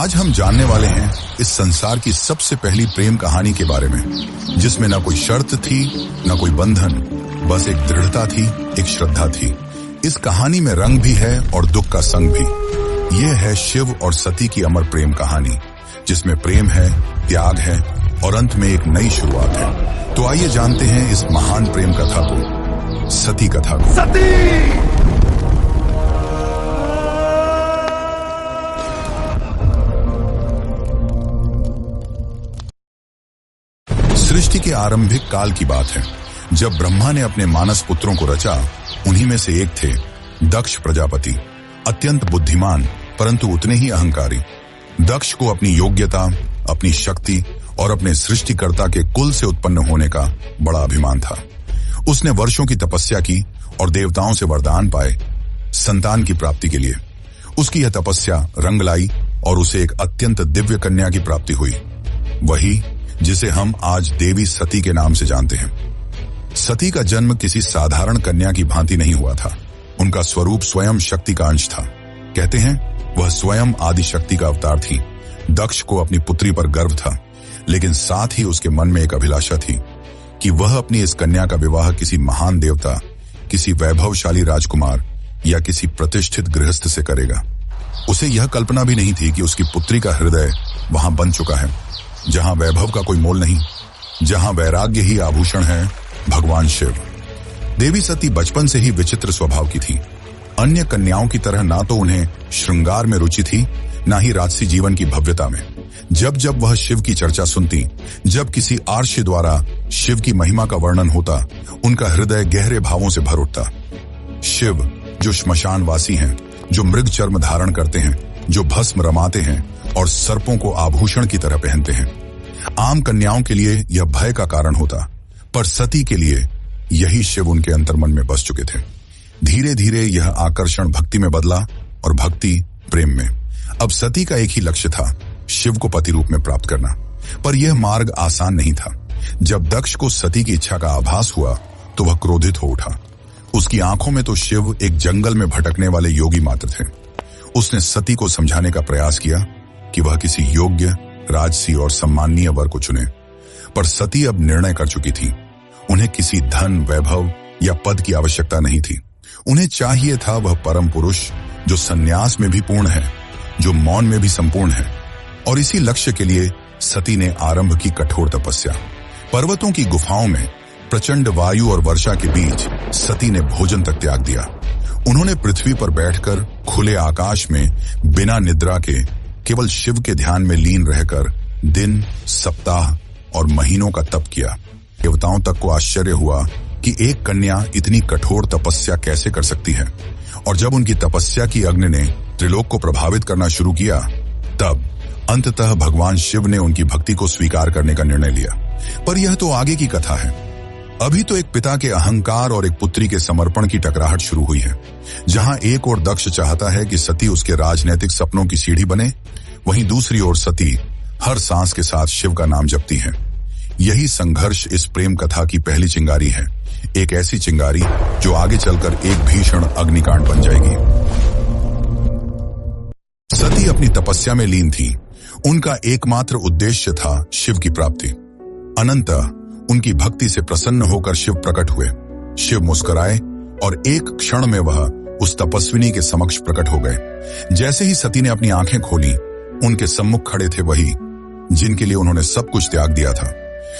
आज हम जानने वाले हैं इस संसार की सबसे पहली प्रेम कहानी के बारे में, जिसमें न कोई शर्त थी, न कोई बंधन, बस एक दृढ़ता थी, एक श्रद्धा थी। इस कहानी में रंग भी है और दुख का संग भी। यह है शिव और सती की अमर प्रेम कहानी, जिसमें प्रेम है, त्याग है और अंत में एक नई शुरुआत है। तो आइए जानते हैं इस महान प्रेम कथा को, सती कथा को। सती! सृष्टि के आरंभिक काल की बात है, जब ब्रह्मा ने अपने मानस पुत्रों को रचा। उन्हीं में से एक थे दक्ष प्रजापति, अत्यंत बुद्धिमान परंतु उतने ही अहंकारी। दक्ष को अपनी योग्यता, अपनी शक्ति और अपने सृष्टिकर्ता के कुल से उत्पन्न होने का बड़ा अभिमान था। उसने वर्षों की तपस्या की और देवताओं से वरदान पाए संतान की प्राप्ति के लिए। उसकी यह तपस्या रंग लाई और उसे एक अत्यंत दिव्य कन्या की प्राप्ति हुई, वही जिसे हम आज देवी सती के नाम से जानते हैं। सती का जन्म किसी साधारण कन्या की भांति नहीं हुआ था। उनका स्वरूप स्वयं शक्ति का अंश था। कहते हैं वह स्वयं आदि शक्ति का अवतार थी। दक्ष को अपनी पुत्री पर गर्व था, लेकिन साथ ही उसके मन में एक अभिलाषा थी कि वह अपनी इस कन्या का विवाह किसी महान देवता, किसी वैभवशाली राजकुमार या किसी प्रतिष्ठित गृहस्थ से करेगा। उसे यह कल्पना भी नहीं थी कि उसकी पुत्री का हृदय वहां बन चुका है, जहां वैभव का कोई मोल नहीं, जहां वैराग्य ही आभूषण है, भगवान शिव। देवी सती बचपन से ही विचित्र स्वभाव की थी। अन्य कन्याओं की तरह ना तो उन्हें श्रृंगार में रुचि थी, ना ही राजसी जीवन की भव्यता में। जब जब वह शिव की चर्चा सुनती, जब किसी आर्षि द्वारा शिव की महिमा का वर्णन होता, उनका हृदय गहरे भावों से भर उठता। शिव जो श्मशानवासी हैं, जो मृग चर्म धारण करते हैं, जो भस्म रमाते हैं और सर्पों को आभूषण की तरह पहनते हैं, आम कन्याओं के लिए यह भय का कारण होता, पर सती के लिए यही शिव उनके अंतर्मन में बस चुके थे। धीरे धीरे यह आकर्षण भक्ति में बदला और भक्ति प्रेम में। अब सती का एक ही लक्ष्य था, शिव को पति रूप में प्राप्त करना। पर यह मार्ग आसान नहीं था। जब दक्ष को सती की इच्छा का आभास हुआ तो वह क्रोधित हो उठा। उसकी आंखों में तो शिव एक जंगल में भटकने वाले योगी मात्र थे। उसने सती को समझाने का प्रयास किया कि वह किसी योग्य, राजसी और सम्माननीय वर को चुने, पर सती अब निर्णय कर चुकी थी। उन्हें किसी धन, वैभव या पद की आवश्यकता नहीं थी। उन्हें चाहिए था वह परम पुरुष जो संन्यास में भी पूर्ण है, जो मौन में भी संपूर्ण है। और इसी लक्ष्य के लिए सती ने आरंभ की कठोर तपस्या। पर्वतों की गुफाओं में प्रचंड वायु और वर्षा के बीच सती ने भोजन तक त्याग दिया। उन्होंने पृथ्वी पर बैठकर खुले आकाश में बिना निद्रा के केवल शिव के ध्यान में लीन रहकर दिन, सप्ताह और महीनों का तप किया। देवताओं तक को आश्चर्य हुआ कि एक कन्या इतनी कठोर तपस्या कैसे कर सकती है। और जब उनकी तपस्या की अग्नि ने त्रिलोक को प्रभावित करना शुरू किया, तब अंततः भगवान शिव ने उनकी भक्ति को स्वीकार करने का निर्णय लिया। पर यह तो आगे की कथा है। अभी तो एक पिता के अहंकार और एक पुत्री के समर्पण की टकराहट शुरू हुई है। जहां एक ओर दक्ष चाहता है कि सती उसके राजनैतिक सपनों की सीढ़ी बने, वहीं दूसरी ओर सती हर सांस के साथ शिव का नाम जपती है। यही संघर्ष इस प्रेम कथा की पहली चिंगारी है, एक ऐसी चिंगारी जो आगे चलकर एक भीषण अग्निकांड बन जाएगी। सती अपनी तपस्या में लीन थी। उनका एकमात्र उद्देश्य था शिव की प्राप्ति। अनंतः उनकी भक्ति से प्रसन्न होकर शिव प्रकट हुए। शिव मुस्कुराए और एक क्षण में वह उस तपस्विनी के समक्ष प्रकट हो गए। जैसे ही सती ने अपनी आंखें खोली, उनके सम्मुख खड़े थे वही जिनके लिए उन्होंने सब कुछ त्याग दिया था।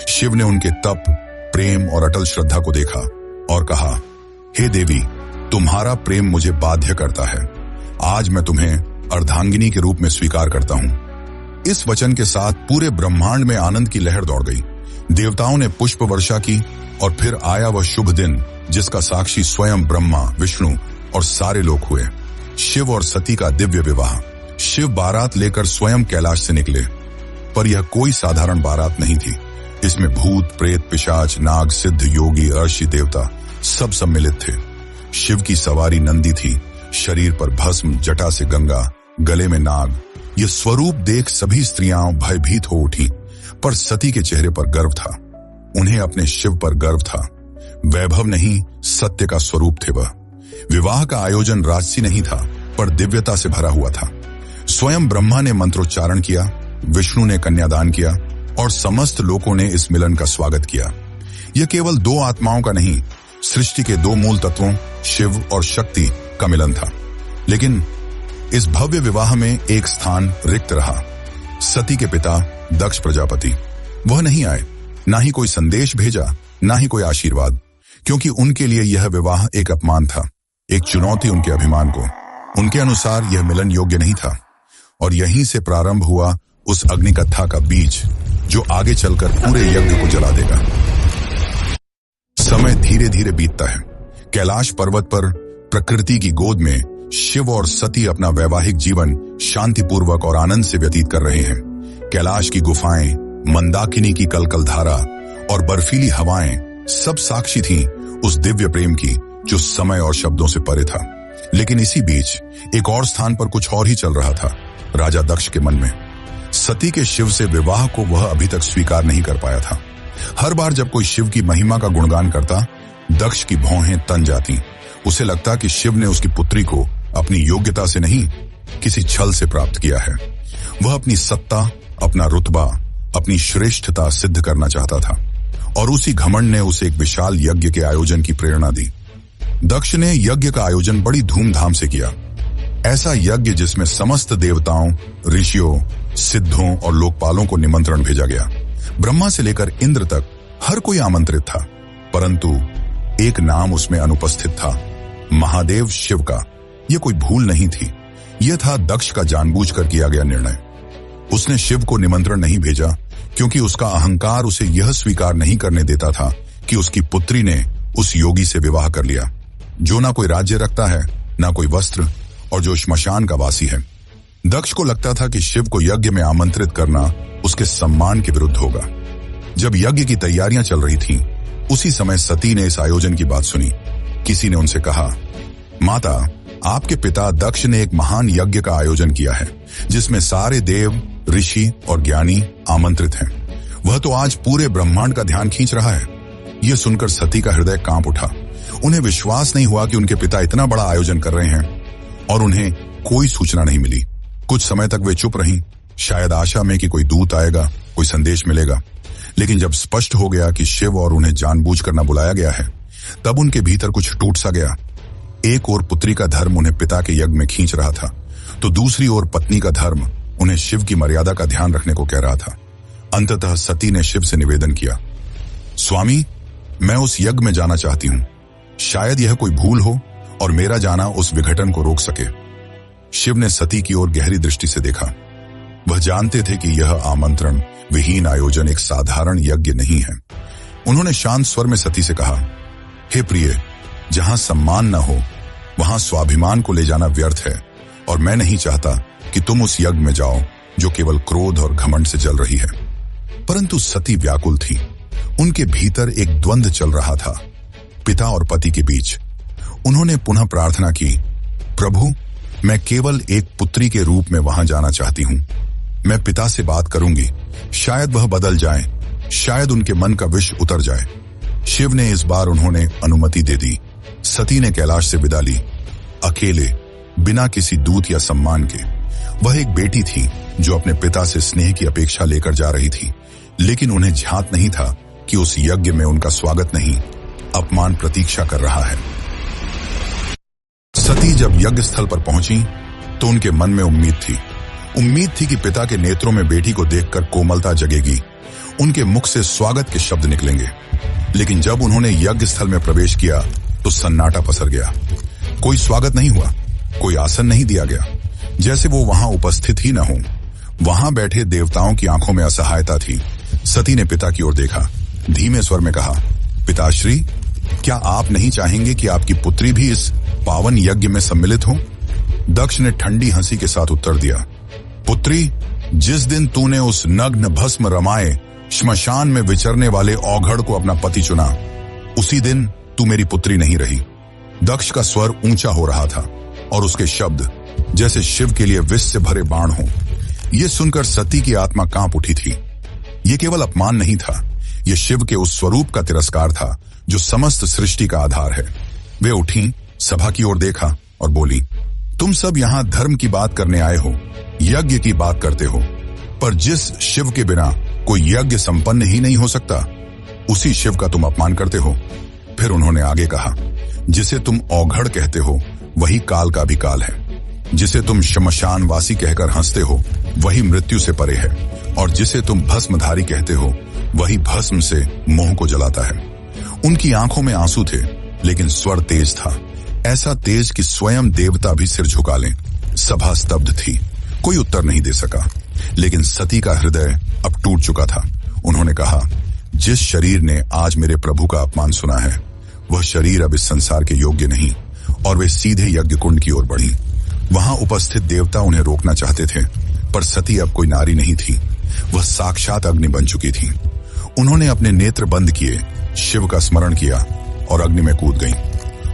शिव ने उनके तप, प्रेम और अटल श्रद्धा को देखा और कहा, हे देवी, तुम्हारा प्रेम मुझे बाध्य करता है। आज मैं तुम्हें अर्धांगिनी के रूप में स्वीकार करता हूं। इस वचन के साथ पूरे ब्रह्मांड में आनंद की लहर दौड़ गई। देवताओं ने पुष्प वर्षा की और फिर आया वह शुभ दिन जिसका साक्षी स्वयं ब्रह्मा, विष्णु और सारे लोग हुए। शिव और सती का दिव्य विवाह। शिव बारात लेकर स्वयं कैलाश से निकले, पर यह कोई साधारण बारात नहीं थी। इसमें भूत, प्रेत, पिशाच, नाग, सिद्ध, योगी, अर्षि, देवता सब सम्मिलित थे। शिव की सवारी नंदी थी, शरीर पर भस्म, जटा से गंगा, गले में नाग। ये स्वरूप देख सभी स्त्रियां भयभीत हो उठी, पर सती के चेहरे पर गर्व था। उन्हें अपने शिव पर गर्व था। वैभव नहीं, सत्य का स्वरूप थे वह। विवाह का आयोजन राजसी नहीं था, पर दिव्यता से भरा हुआ था। स्वयं ब्रह्मा ने मंत्रोच्चारण किया, विष्णु ने कन्यादान किया और समस्त लोगों ने इस मिलन का स्वागत किया। यह केवल दो आत्माओं का नहीं, सृष्टि के दो मूल तत्वों शिव और शक्ति का मिलन था। लेकिन इस भव्य विवाह में एक स्थान रिक्त रहा। सती के पिता दक्ष प्रजापति वह नहीं आए, ना ही कोई संदेश भेजा, ना ही कोई आशीर्वाद, क्योंकि उनके लिए यह विवाह एक अपमान था, एक चुनौती उनके अभिमान को। उनके अनुसार यह मिलन योग्य नहीं था और यहीं से प्रारंभ हुआ उस अग्निकथा का बीज जो आगे चलकर पूरे यज्ञ को जला देगा। समय धीरे धीरे बीतता है। कैलाश पर्वत पर प्रकृति की गोद में शिव और सती अपना वैवाहिक जीवन शांतिपूर्वक और आनंद से व्यतीत कर रहे हैं। कैलाश की गुफाएं, मंदाकिनी की कलकल धारा और बर्फीली हवाएं सब साक्षी थीं उस दिव्य प्रेम की जो समय और शब्दों से परे था। लेकिन इसी बीच एक और स्थान पर कुछ और ही चल रहा था, राजा दक्ष के मन में। सती के शिव से विवाह को वह अभी तक स्वीकार नहीं कर पाया था। हर बार जब कोई शिव की महिमा का गुणगान करता, दक्ष की भौहें तन जाती। उसे लगता कि शिव ने उसकी पुत्री को अपनी योग्यता से नहीं, किसी छल से प्राप्त किया है। वह अपनी सत्ता, अपना रुतबा, अपनी श्रेष्ठता सिद्ध करना चाहता था और उसी घमंड ने उसे एक विशाल यज्ञ के आयोजन की प्रेरणा दी। दक्ष ने यज्ञ का आयोजन बड़ी धूमधाम से किया। ऐसा यज्ञ जिसमें समस्त देवताओं, ऋषियों, सिद्धों और लोकपालों को निमंत्रण भेजा गया। ब्रह्मा से लेकर इंद्र तक हर कोई आमंत्रित था, परंतु एक नाम उसमें अनुपस्थित था, महादेव शिव का। यह कोई भूल नहीं थी, यह था दक्ष का जानबूझकर किया गया निर्णय। उसने शिव को निमंत्रण नहीं भेजा क्योंकि उसका अहंकार उसे यह स्वीकार नहीं करने देता था कि उसकी पुत्री ने उस योगी से विवाह कर लिया, जो ना कोई राज्य रखता है, ना कोई वस्त्र और जो श्मशान का वासी है। दक्ष को लगता था कि शिव को यज्ञ में आमंत्रित करना उसके सम्मान के विरुद्ध होगा। जब यज्ञ की तैयारियां चल रही थीं, उसी समय सती ने इस आयोजन की बात सुनी। किसी ने उनसे कहा, माता, आपके पिता दक्ष ने एक महान यज्ञ का आयोजन किया है जिसमें सारे देव, ऋषि और ज्ञानी आमंत्रित हैं। वह तो आज पूरे ब्रह्मांड का ध्यान खींच रहा है। यह सुनकर सती का हृदय कांप उठा। उन्हें विश्वास नहीं हुआ कि उनके पिता इतना बड़ा आयोजन कर रहे हैं और उन्हें कोई सूचना नहीं मिली। कुछ समय तक वे चुप रहीं, शायद आशा में कि कोई दूत आएगा, कोई संदेश मिलेगा। लेकिन जब स्पष्ट हो गया कि शिव और उन्हें जानबूझकर न बुलाया गया है, तब उनके भीतर कुछ टूट सा गया। एक ओर पुत्री का धर्म उन्हें पिता के यज्ञ में खींच रहा था, तो दूसरी ओर पत्नी का धर्म उन्हें शिव की मर्यादा का ध्यान रखने को कह रहा था। अंततः सती ने शिव से निवेदन किया, स्वामी, मैं उस यज्ञ में जाना चाहती हूं। शायद यह कोई भूल हो और मेरा जाना उस विघटन को रोक सके। शिव ने सती की ओर गहरी दृष्टि से देखा। वह जानते थे कि यह आमंत्रण विहीन आयोजन एक साधारण यज्ञ नहीं है। उन्होंने शांत स्वर में सती से कहा, हे प्रिय, जहां सम्मान न हो वहां स्वाभिमान को ले जाना व्यर्थ है और मैं नहीं चाहता कि तुम उस यज्ञ में जाओ जो केवल क्रोध और घमंड से जल रही है। परंतु सती व्याकुल थी। उनके भीतर एक द्वंद्व चल रहा था, पिता और पति के बीच। उन्होंने पुनः प्रार्थना की, प्रभु, मैं केवल एक पुत्री के रूप में वहां जाना चाहती हूं। मैं पिता से बात करूंगी, शायद वह बदल जाए, शायद उनके मन का विष उतर जाए। शिव ने इस बार उन्होंने अनुमति दे दी। सती ने कैलाश से विदा ली, अकेले, बिना किसी दूत या सम्मान के। वह एक बेटी थी जो अपने पिता से स्नेह की अपेक्षा लेकर जा रही थी, लेकिन उन्हें झांत नहीं था कि उस यज्ञ में उनका स्वागत नहीं, अपमान प्रतीक्षा कर रहा है। सती जब यज्ञ स्थल पर पहुंची तो उनके मन में उम्मीद थी कि पिता के नेत्रों में बेटी को देखकर कोमलता जगेगी, उनके मुख से स्वागत के शब्द निकलेंगे। लेकिन जब उन्होंने यज्ञ स्थल में प्रवेश किया तो सन्नाटा पसर गया। कोई स्वागत नहीं हुआ, कोई आसन नहीं दिया गया, जैसे वो वहां उपस्थित ही न हो। वहां बैठे देवताओं की आंखों में असहायता थी। सती ने पिता की ओर देखा, धीमे स्वर में कहा, पिताश्री, क्या आप नहीं चाहेंगे कि आपकी पुत्री भी इस पावन यज्ञ में सम्मिलित हो? दक्ष ने ठंडी हंसी के साथ उत्तर दिया, पुत्री, जिस दिन तूने उस नग्न भस्म रमाए श्मशान में विचरने वाले औघड़ को अपना पति चुना, उसी दिन तू मेरी पुत्री नहीं रही। दक्ष का स्वर ऊंचा हो रहा था और उसके शब्द जैसे शिव के लिए विष से भरे बाण हो। यह सुनकर सती की आत्मा कांप उठी थी। यह केवल अपमान नहीं था, यह शिव के उस स्वरूप का तिरस्कार था जो समस्त सृष्टि का आधार है। वे उठी, सभा की ओर देखा और बोली, तुम सब यहाँ धर्म की बात करने आए हो यज्ञ की बात करते हो, पर जिस शिव के बिना कोई यज्ञ संपन्न ही नहीं हो सकता, उसी शिव का तुम अपमान करते हो। फिर उन्होंने आगे कहा, जिसे तुम औघड़ कहते हो वही काल का भी काल है। जिसे तुम श्मशानवासी कहकर हंसते हो वही मृत्यु से परे है, और जिसे तुम भस्मधारी कहते हो वही भस्म से मोह को जलाता है। उनकी आंखों में आंसू थे, लेकिन स्वर तेज था, ऐसा तेज कि स्वयं देवता भी सिर झुका लें। सभा स्तब्ध थी, कोई उत्तर नहीं दे सका, लेकिन सती का हृदय अब टूट चुका था। उन्होंने कहा, जिस शरीर ने आज मेरे प्रभु का अपमान सुना है, वह शरीर अब इस संसार के योग्य नहीं। और वे सीधे यज्ञ कुंड की ओर बढ़ी। वहां उपस्थित देवता उन्हें रोकना चाहते थे, पर सती अब कोई नारी नहीं थी, वह साक्षात अग्नि बन चुकी थी। उन्होंने अपने नेत्र बंद किए, शिव का स्मरण किया और अग्नि में कूद गईं।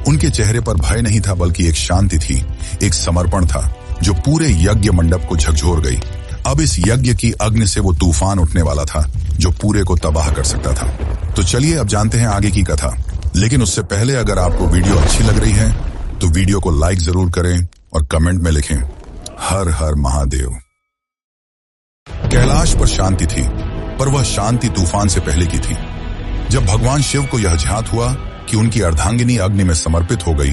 उनके चेहरे पर भय नहीं था, बल्कि एक शांति थी, एक समर्पण था जो पूरे यज्ञ मंडप को झकझोर गई। अब इस यज्ञ की अग्नि से वो तूफान उठने वाला था जो पूरे को तबाह कर सकता था। तो चलिए अब जानते हैं आगे की कथा। लेकिन उससे पहले अगर आपको वीडियो अच्छी लग रही है तो वीडियो को लाइक जरूर करें और कमेंट में लिखें, हर हर महादेव। कैलाश पर शांति थी, पर वह शांति तूफान से पहले की थी। जब भगवान शिव को यह ज्ञात हुआ कि उनकी अर्धांगिनी अग्नि में समर्पित हो गई,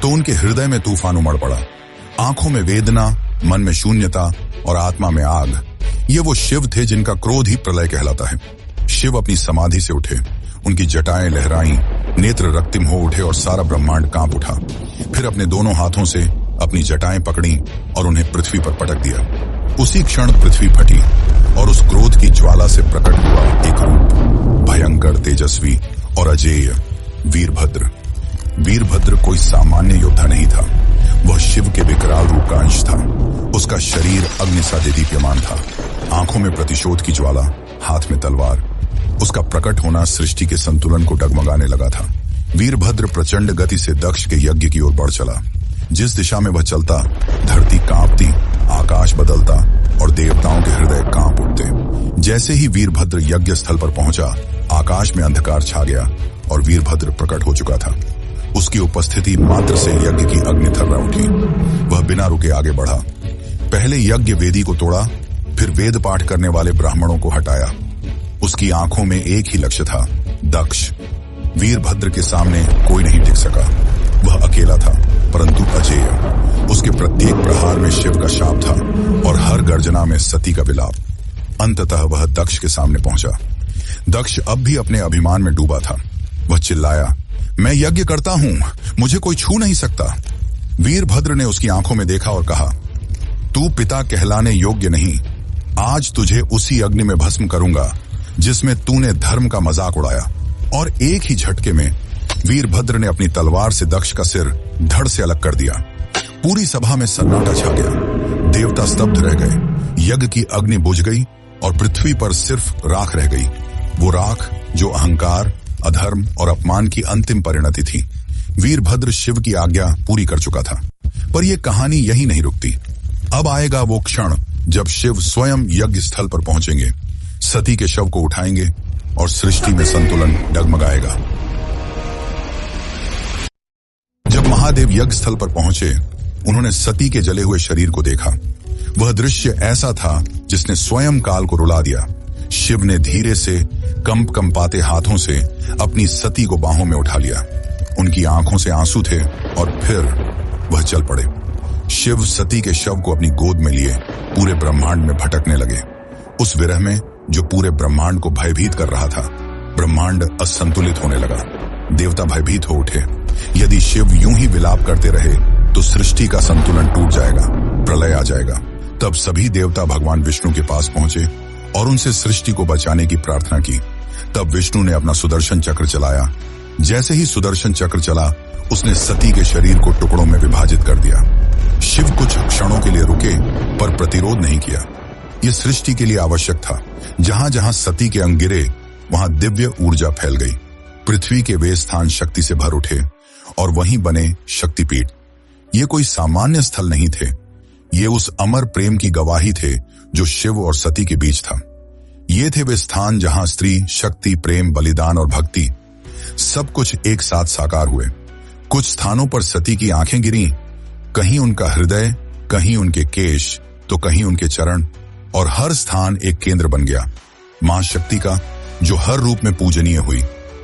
तो उनके हृदय में तूफान उमड़ पड़ा। आंखों में वेदना, मन में शून्यता और आत्मा में आग। ये वो शिव थे जिनका क्रोध ही प्रलय कहलाता है। शिव अपनी समाधि से उठे, उनकी जटाएं लहराईं, नेत्र रक्तिम हो उठे और सारा ब्रह्मांड कांप उठा। फिर अपने दोनों हाथों से अपनी जटाएं पकड़ी और उन्हें पृथ्वी पर पटक दिया। उसी क्षण पृथ्वी फटी और उस क्रोध की ज्वाला से प्रकट हुआ एक रूप, भयंकर, तेजस्वी और अजेय, वीरभद्र। वीरभद्र कोई सामान्य योद्धा नहीं था, वह शिव के विकराल रूप का अंश था। उसका शरीर अग्नि सा दीप्यमान था, आंखों में प्रतिशोध की ज्वाला, हाथ में तलवार। उसका प्रकट होना सृष्टि के संतुलन को डगमगाने लगा था। वीरभद्र प्रचंड गति से दक्ष के यज्ञ की ओर बढ़ चला। जिस दिशा में वह चलता, धरती कांपती, आकाश बदलता और देवताओं के हृदय कांप उठते। जैसे ही वीरभद्र यज्ञ स्थल पर पहुंचा, आकाश में अंधकार छा गया और वीरभद्र प्रकट हो चुका था। उसकी उपस्थिति मात्र से यज्ञ की अग्नि थर्रा उठी। वह बिना रुके आगे बढ़ा। पहले यज्ञ वेदी को तोड़ा, फिर वेद पाठ करने वाले ब्राह्मणों को हटाया। उसकी आंखों में एक ही लक्ष्य था, दक्ष। वीरभद्र के सामने कोई नहीं टिक सका। वह अकेला था, परंतु अजेय। उसके प्रत्येक प्रहार में शिव का शाप था और हर गर्जना में सती का विलाप। अंततः वह दक्ष के सामने पहुंचा। दक्ष अब भी अपने अभिमान में डूबा था। वह चिल्लाया, मैं यज्ञ करता हूं, मुझे कोई छू नहीं सकता। वीरभद्र ने उसकी आंखों में देखा और कहा, तू पिता कहलाने योग्य नहीं। आज तुझे उसी अग्नि में भस्म करूंगा जिसमें तूने धर्म का मजाक उड़ाया। और एक ही झटके में वीरभद्र ने अपनी तलवार से दक्ष का सिर धड़ से अलग कर दिया। पूरी सभा में सन्नाटा छा गया। देवता स्तब्ध रह गए। यज्ञ की अग्नि बुझ गई और पृथ्वी पर सिर्फ राख रह गई। वो राख जो अहंकार, अधर्म और अपमान की अंतिम परिणति थी। वीरभद्र शिव की आज्ञा पूरी कर चुका था। पर यह कहानी यही नहीं रुकती। अब आएगा वो क्षण जब शिव स्वयं यज्ञ स्थल पर पहुंचेंगे, सती के शव को उठाएंगे और सृष्टि में संतुलन डगमगाएगा। जब महादेव यज्ञ स्थल पर पहुंचे, उन्होंने सती के जले हुए शरीर को देखा। वह दृश्य ऐसा था जिसने स्वयं काल को रुला दिया। शिव ने धीरे से कंपाते हाथों से अपनी सती को बाहों में उठा लिया। उनकी आंखों से आंसू थे और फिर वह चल पड़े। शिव सती के शव को अपनी गोद में लिए पूरे ब्रह्मांड में भटकने लगे। उस विरह में जो पूरे ब्रह्मांड को भयभीत कर रहा था, ब्रह्मांड असंतुलित होने लगा। देवता भयभीत हो उठे। यदि शिव यूं ही विलाप करते रहे तो सृष्टि का संतुलन टूट जाएगा, प्रलय आ जाएगा। तब सभी देवता भगवान विष्णु के पास पहुंचे और उनसे सृष्टि को बचाने की प्रार्थना की। तब विष्णु ने अपना सुदर्शन चक्र चलाया। जैसे ही सुदर्शन चक्र चला, उसने सती के शरीर को टुकड़ों में विभाजित कर दिया। शिव कुछ क्षणों के लिए रुके, पर प्रतिरोध नहीं किया। यह सृष्टि के लिए आवश्यक था। जहां जहां सती के अंग गिरे, वहां दिव्य ऊर्जा फैल गई। पृथ्वी के वे स्थान शक्ति से भर उठे और वहीं बने शक्तिपीठ। ये कोई सामान्य स्थल नहीं थे। ये उस अमर प्रेम की गवाही थे जो शिव और सती के बीच था। ये थे वे स्थान जहां स्त्री, शक्ति, प्रेम, बलिदान और भक्ति सब कुछ एक साथ साकार हुए। कुछ स्थानों पर सती की आंखें गिरीं, कहीं उनका हृदय, कहीं उनके केश, तो कहीं उनके चरण, और हर स्थान एक केंद्र बन गया मां शक्ति का, जो हर रूप में पूजनीय हुई,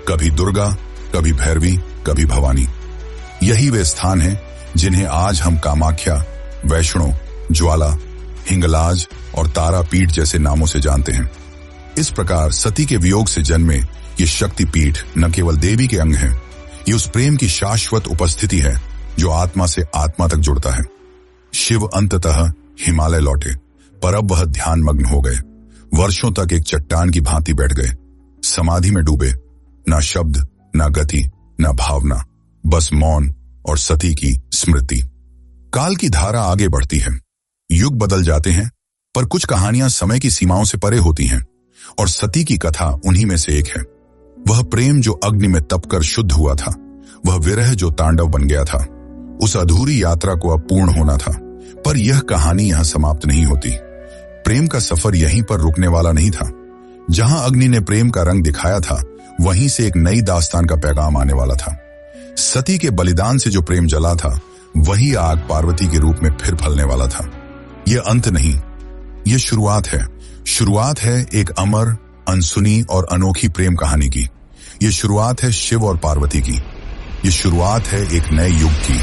कभी दुर्गा, कभी भैरवी, कभी भवानी। यही वे स्थान हैं जिन्हें आज हम कामाख्या, वैष्णो, ज्वाला, हिंगलाज और तारापीठ जैसे नामों से जानते हैं। इस प्रकार सती के वियोग से जन्मे ये शक्तिपीठ न केवल देवी के अंग हैं, ये उस प्रेम की शाश्वत उपस्थिति है जो आत्मा से आत्मा तक जुड़ता है। शिव अंततः हिमालय लौटे, पर अब वह ध्यान मग्न हो गए। वर्षों तक एक चट्टान की भांति बैठ गए, समाधि में डूबे, ना शब्द, ना गति, ना भावना, बस मौन और सती की स्मृति। काल की धारा आगे बढ़ती है, युग बदल जाते हैं, पर कुछ कहानियां समय की सीमाओं से परे होती हैं, और सती की कथा उन्हीं में से एक है। वह प्रेम जो अग्नि में तपकर शुद्ध हुआ था, वह विरह जो तांडव बन गया था। उस अधूरी यात्रा को अब पूर्ण होना था, पर यह कहानी यहां समाप्त नहीं होती। प्रेम का सफर यहीं पर रुकने वाला नहीं था। जहां अग्नि ने प्रेम का रंग दिखाया था, वहीं से एक नई दास्तान का पैगाम आने वाला था। सती के बलिदान से जो प्रेम जला था, वही आग पार्वती के रूप में फिर फलने वाला था। यह अंत नहीं, यह शुरुआत है। शुरुआत है एक अमर, अनसुनी और अनोखी प्रेम कहानी की। यह शुरुआत है शिव और पार्वती की। यह शुरुआत है एक नए युग की,